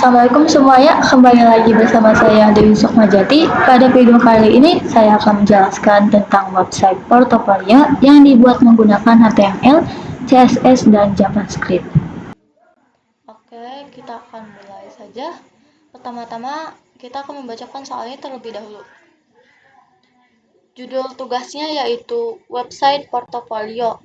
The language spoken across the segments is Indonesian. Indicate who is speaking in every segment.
Speaker 1: Assalamualaikum semuanya, kembali lagi bersama saya Dewi Sukmajati. Pada video kali ini saya akan menjelaskan tentang website portofolio yang dibuat menggunakan HTML, CSS, dan JavaScript.
Speaker 2: Oke, kita akan mulai saja. Pertama-tama kita akan membacakan soalnya terlebih dahulu. Judul tugasnya yaitu website portofolio.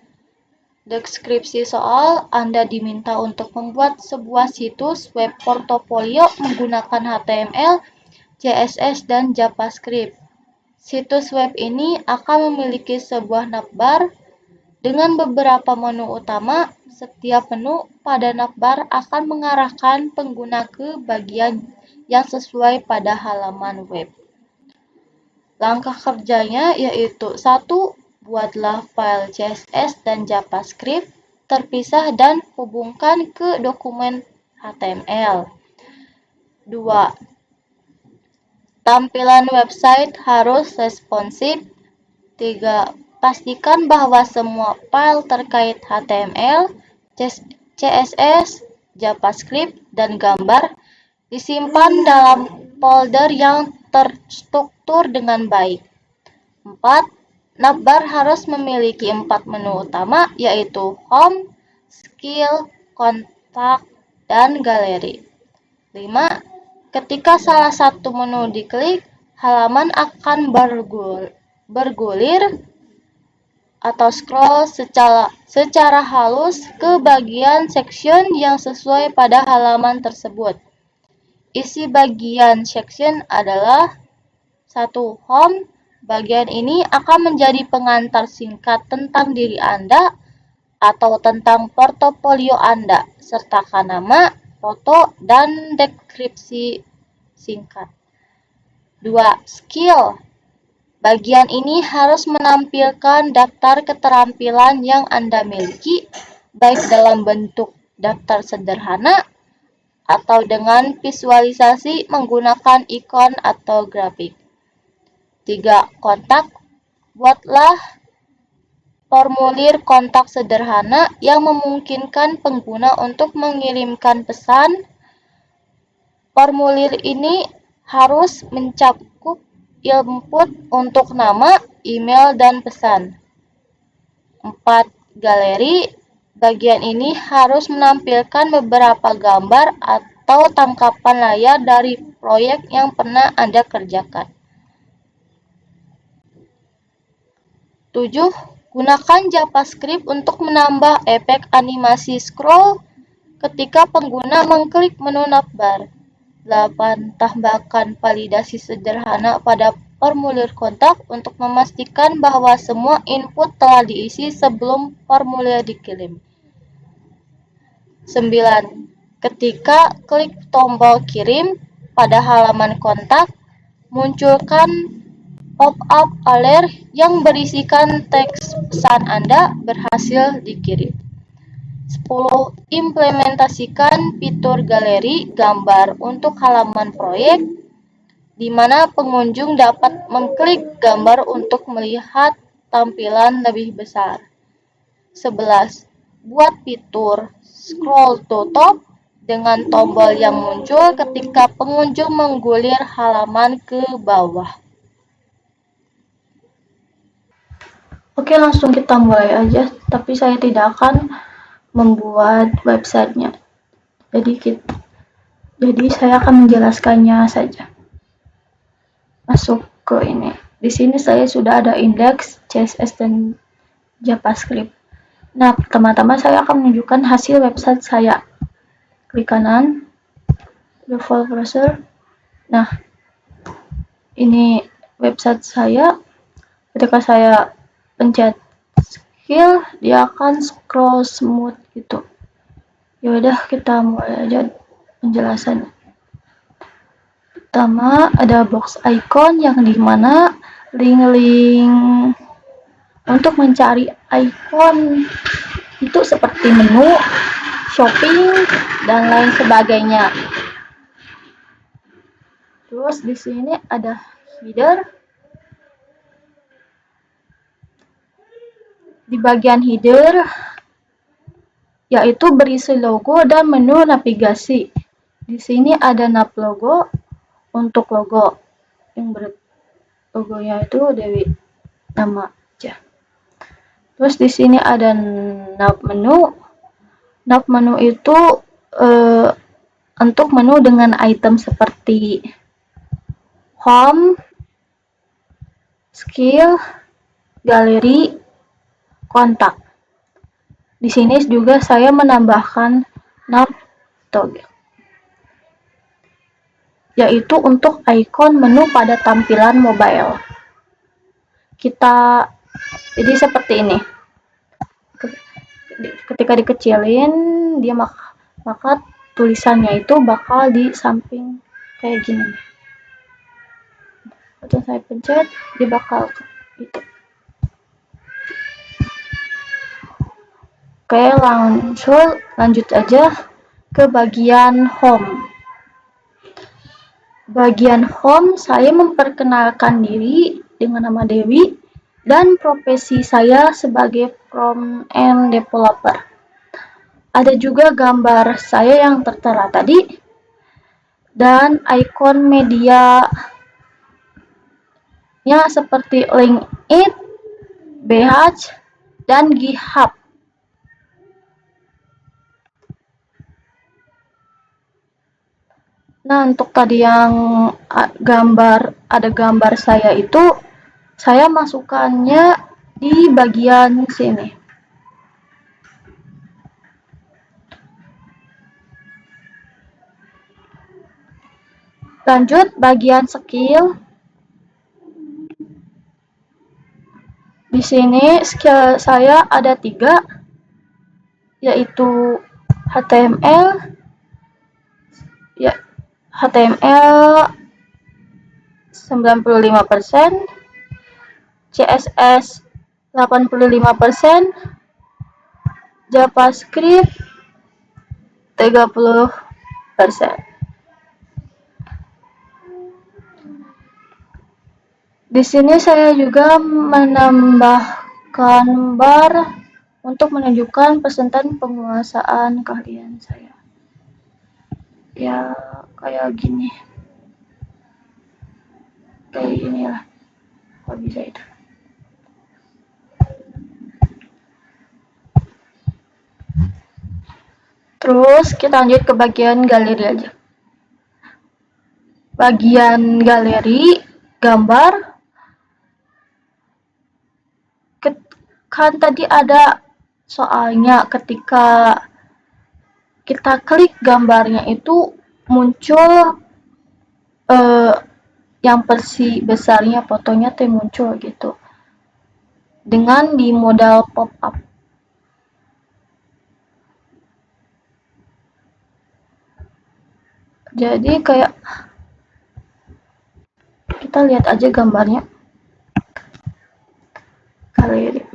Speaker 2: Deskripsi soal, Anda diminta untuk membuat sebuah situs web portofolio menggunakan HTML, CSS, dan JavaScript. Situs web ini akan memiliki sebuah navbar dengan beberapa menu utama. Setiap menu pada navbar akan mengarahkan pengguna ke bagian yang sesuai pada halaman web. Langkah kerjanya yaitu 1. Buatlah file CSS dan JavaScript terpisah dan hubungkan ke dokumen HTML. 2. Tampilan website harus responsif. 3. Pastikan bahwa semua file terkait HTML, CSS, JavaScript, dan gambar disimpan dalam folder yang terstruktur dengan baik. 4. Navbar harus memiliki 4 menu utama, yaitu Home, Skill, Kontak, dan Galeri. 5. Ketika salah satu menu diklik, halaman akan bergulir atau scroll secara halus ke bagian section yang sesuai pada halaman tersebut. Isi bagian section adalah 1. Home. Bagian ini akan menjadi pengantar singkat tentang diri Anda atau tentang portofolio Anda, sertakan nama, foto, dan deskripsi singkat. 2. Skill. Bagian ini harus menampilkan daftar keterampilan yang Anda miliki, baik dalam bentuk daftar sederhana atau dengan visualisasi menggunakan ikon atau grafik. 3. Kontak. Buatlah formulir kontak sederhana yang memungkinkan pengguna untuk mengirimkan pesan. Formulir ini harus mencakup input untuk nama, email, dan pesan. 4. Galeri. Bagian ini harus menampilkan beberapa gambar atau tangkapan layar dari proyek yang pernah Anda kerjakan. 7. Gunakan JavaScript untuk menambah efek animasi scroll ketika pengguna mengklik menu navbar. 8. Tambahkan validasi sederhana pada formulir kontak untuk memastikan bahwa semua input telah diisi sebelum formulir dikirim. 9. Ketika klik tombol kirim pada halaman kontak, munculkan pop-up alert yang berisikan teks pesan Anda berhasil dikirim. 10. Implementasikan fitur galeri gambar untuk halaman proyek, di mana pengunjung dapat mengklik gambar untuk melihat tampilan lebih besar. 11. Buat fitur scroll to top dengan tombol yang muncul ketika pengunjung menggulir halaman ke bawah.
Speaker 1: Oke, langsung kita mulai aja, tapi saya tidak akan membuat websitenya. Jadi saya akan menjelaskannya saja. Masuk ke ini. Di sini saya sudah ada indeks, CSS, dan JavaScript. Nah, pertama-tama saya akan menunjukkan hasil website saya. Klik kanan, default browser. Nah, ini website saya. Ketika saya pencet skill, dia akan scroll smooth gitu. Ya udah, kita mulai aja penjelasannya. Pertama, ada box icon yang dimana link-link untuk mencari icon itu seperti menu, shopping, dan lain sebagainya. Terus di sini ada header. Di bagian header yaitu berisi logo dan menu navigasi. Di sini ada nav logo untuk logo yang logonya itu Dewi nama aja. Terus di sini ada nav menu. Nav menu itu untuk menu dengan item seperti home, skill, galeri, kontak. Di sini juga saya menambahkan nav toggle, yaitu untuk ikon menu pada tampilan mobile. Jadi seperti ini. Ketika dikecilin, dia maka tulisannya itu bakal di samping kayak gini. Atau saya pencet, dia bakal gitu. Oke, lanjut aja ke bagian home. Bagian home, saya memperkenalkan diri dengan nama Dewi dan profesi saya sebagai front-end developer. Ada juga gambar saya yang tertera tadi dan ikon media ya seperti LinkedIn, BH, dan GitHub. Nah, untuk tadi yang ada gambar saya itu, saya masukkannya di bagian sini. Lanjut bagian skill. Di sini skill saya ada 3, yaitu HTML, HTML 95%, CSS 85%, JavaScript 30%. Di sini saya juga menambahkan bar untuk menunjukkan persentan penguasaan keahlian saya. Ya, kayak gini. Kayak gini lah. Kok bisa itu? Terus kita lanjut ke bagian galeri aja. Bagian galeri, gambar. Kan tadi ada soalnya ketika kita klik gambarnya itu muncul yang versi besarnya fotonya tuh muncul gitu dengan di modal pop up. Jadi kayak kita lihat aja gambarnya. Galeri.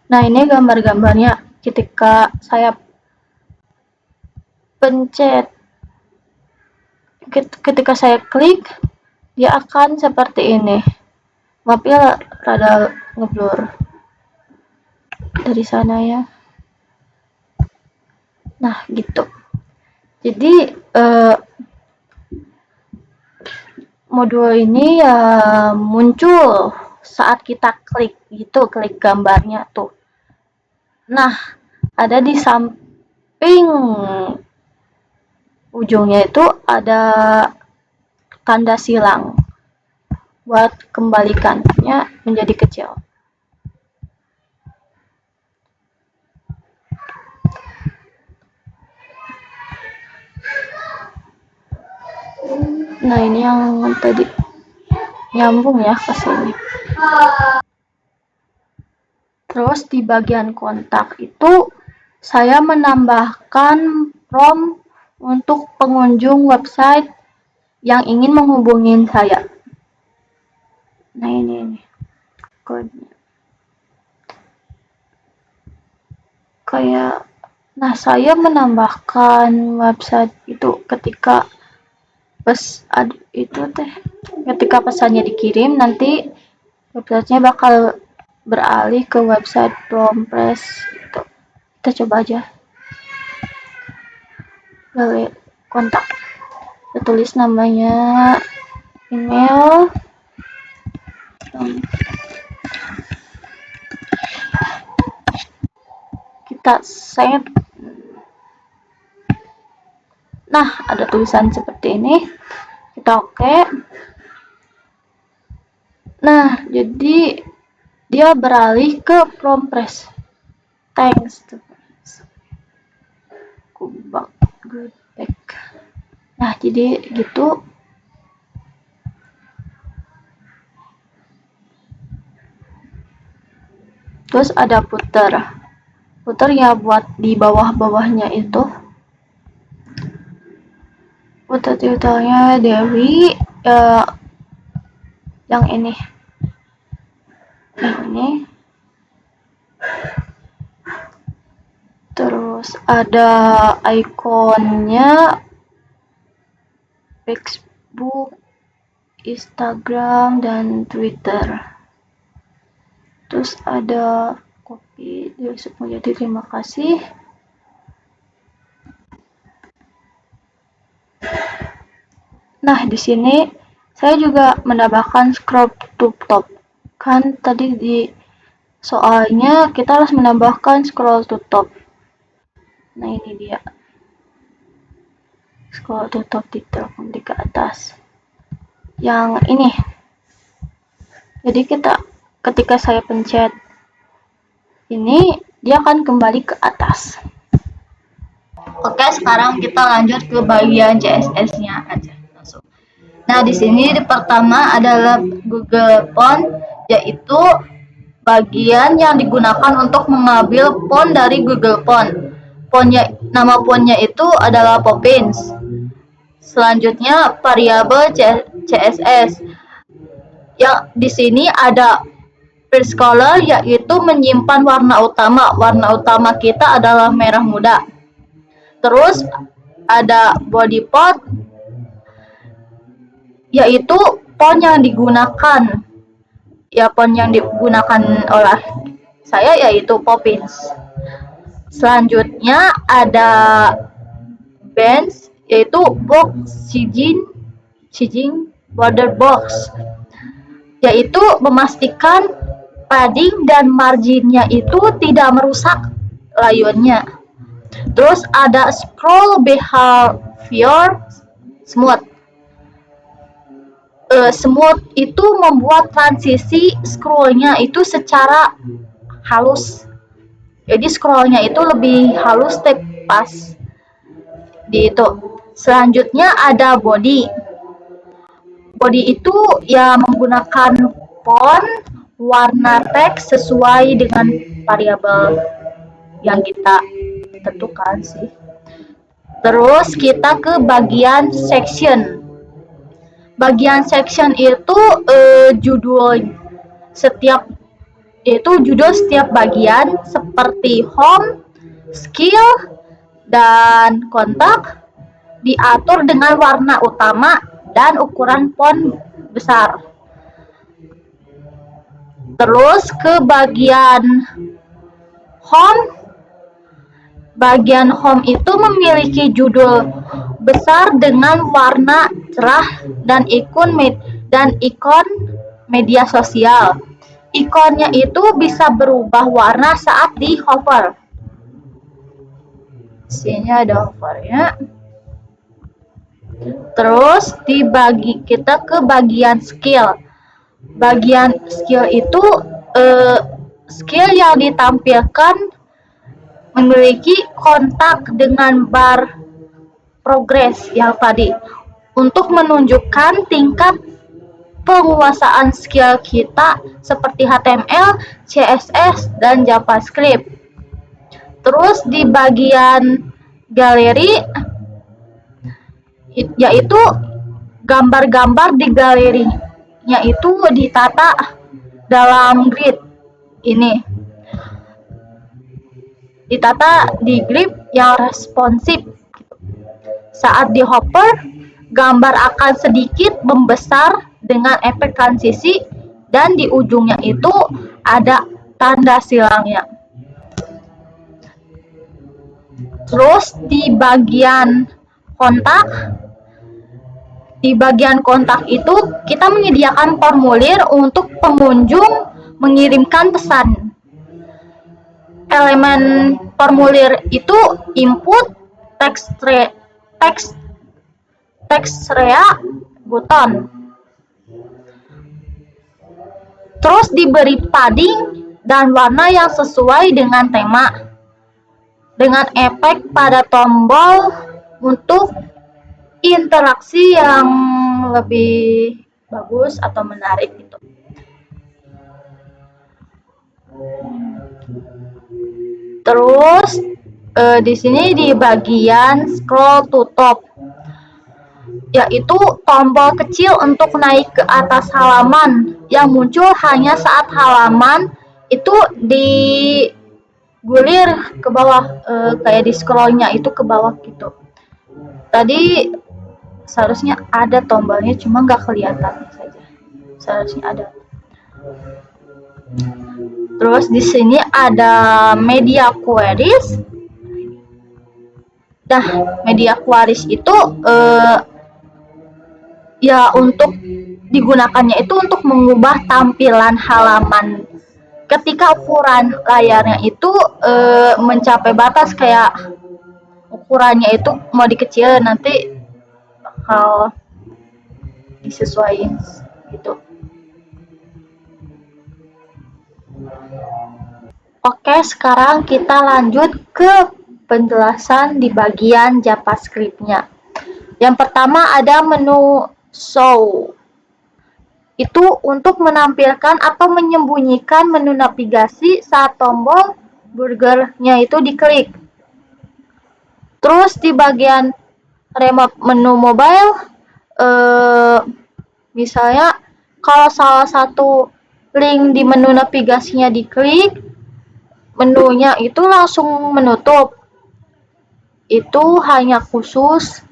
Speaker 1: Nah, ini gambar-gambarnya. Ketika saya pencet, ketika saya klik, dia akan seperti ini. Maaf ya, rada ngeblur dari sana ya. Nah, gitu. Jadi modul ini ya muncul saat kita klik gitu, klik gambarnya tuh. Nah, ada di samping ujungnya itu ada tanda silang buat kembalikannya menjadi kecil. Nah, ini yang tadi nyambung ya ke sini. Terus di bagian kontak itu saya menambahkan prompt untuk pengunjung website yang ingin menghubungi saya. Nah, ini kodenya. Kayak saya menambahkan website itu ketika ketika pesannya dikirim, nanti websitenya bakal beralih ke website WordPress gitu. Kita coba aja. Lalu kontak. kita tulis namanya, email, kita save. Nah, ada tulisan seperti ini, kita oke. Nah, jadi dia beralih ke from press. Thanks to good back. Nah, jadi gitu. Terus ada footer. Footer ya buat di bawah-bawahnya itu. Footer tutorialnya Dewi, yang ini. Terus ada ikonnya Facebook, Instagram, dan Twitter. Terus ada copy, jadi terima kasih. Nah, di sini saya juga menambahkan scroll to top. Kan tadi di soalnya kita harus menambahkan scroll to top. Nah, ini dia. Scroll to top di ke atas. Yang ini. Jadi ketika saya pencet ini, dia akan kembali ke atas. Oke, sekarang kita lanjut ke bagian CSS-nya aja langsung. Nah, di sini pertama adalah Google Font, yaitu bagian yang digunakan untuk mengambil font dari Google Font. Nama fontnya itu adalah Poppins. Selanjutnya variabel CSS. Yang di sini ada first color, yaitu menyimpan warna utama. Warna utama kita adalah merah muda. Terus ada body font, yaitu font yang digunakan. Ya, font yang digunakan oleh saya yaitu Poppins. Selanjutnya ada bands, yaitu box staging border box, yaitu memastikan padding dan marginnya itu tidak merusak layarnya. Terus ada scroll behavior smooth. Smooth itu membuat transisi scrollnya itu secara halus. Jadi scrollnya itu lebih halus pas di itu. Selanjutnya ada body. Body itu ya menggunakan font, warna teks sesuai dengan variabel yang kita tentukan sih. Terus kita ke bagian section. Bagian section itu judul setiap bagian seperti home, skill, dan kontak diatur dengan warna utama dan ukuran font besar. Terus ke bagian home. Bagian home itu memiliki judul besar dengan warna cerah dan ikon media sosial. Ikonnya itu bisa berubah warna saat di hover. Sini ada hovernya. Terus kita ke bagian skill. Bagian skill itu skill yang ditampilkan memiliki kontak dengan bar progress yang tadi untuk menunjukkan tingkat penguasaan skill kita seperti HTML, CSS, dan JavaScript. Terus di bagian galeri, yaitu gambar-gambar di galerinya itu ditata dalam grid ini. Ditata di grid yang responsif. Saat di hover, gambar akan sedikit membesar dengan efek transisi, dan di ujungnya itu ada tanda silangnya. Terus di bagian kontak, Di bagian kontak itu kita menyediakan formulir untuk pengunjung mengirimkan pesan. Elemen formulir itu input, text area, button. Terus diberi padding dan warna yang sesuai dengan tema, dengan efek pada tombol untuk interaksi yang lebih bagus atau menarik gitu. Terus di sini di bagian scroll to top, yaitu tombol kecil untuk naik ke atas halaman yang muncul hanya saat halaman itu digulir ke bawah, kayak di scrollnya itu ke bawah gitu. Tadi seharusnya ada tombolnya, cuma nggak kelihatan saja. Seharusnya ada. Terus di sini ada media queries. Nah, media queries itu ya untuk digunakannya itu untuk mengubah tampilan halaman ketika ukuran layarnya itu mencapai batas, kayak ukurannya itu mau dikecil nanti bakal disesuaikan gitu. Oke, sekarang kita lanjut ke penjelasan di bagian JavaScript-nya. Yang pertama ada menu show. Itu untuk menampilkan atau menyembunyikan menu navigasi saat tombol burgernya itu diklik. Terus di bagian remote menu mobile, misalnya kalau salah satu link di menu navigasinya diklik, menunya itu langsung menutup. Itu hanya khusus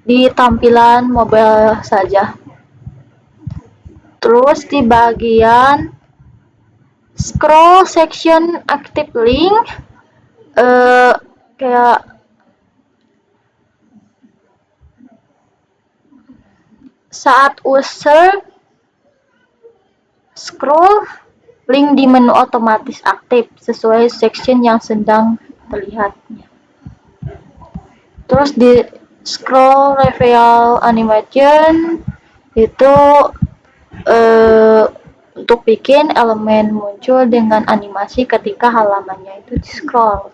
Speaker 1: di tampilan mobile saja. Terus di bagian scroll section active link, kayak saat user scroll, link di menu otomatis aktif sesuai section yang sedang terlihatnya. Terus di scroll reveal animation itu untuk bikin elemen muncul dengan animasi ketika halamannya itu di scroll.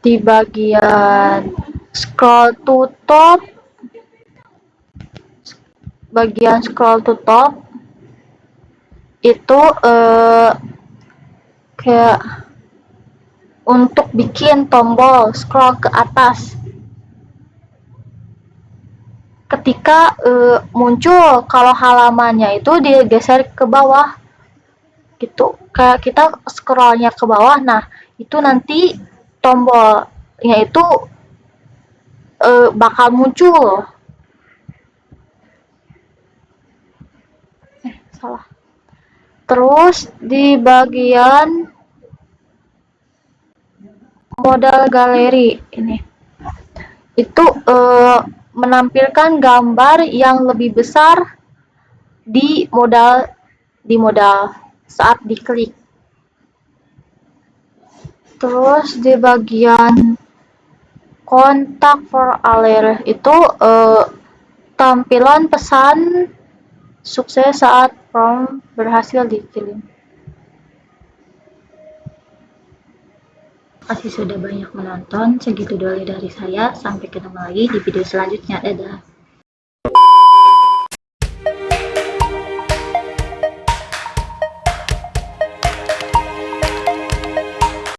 Speaker 1: Di bagian scroll to top, itu kayak untuk bikin tombol scroll ke atas ketika muncul, kalau halamannya itu digeser ke bawah gitu, kayak kita scrollnya ke bawah, nah itu nanti tombolnya itu bakal muncul. Salah. Terus di bagian modal galeri ini itu menampilkan gambar yang lebih besar di modal saat diklik. Terus di bagian kontak for alert itu tampilan pesan sukses saat form berhasil dikirim. Terima kasih sudah banyak menonton. Segitu dulu dari saya. Sampai ketemu lagi di video selanjutnya. Dadah.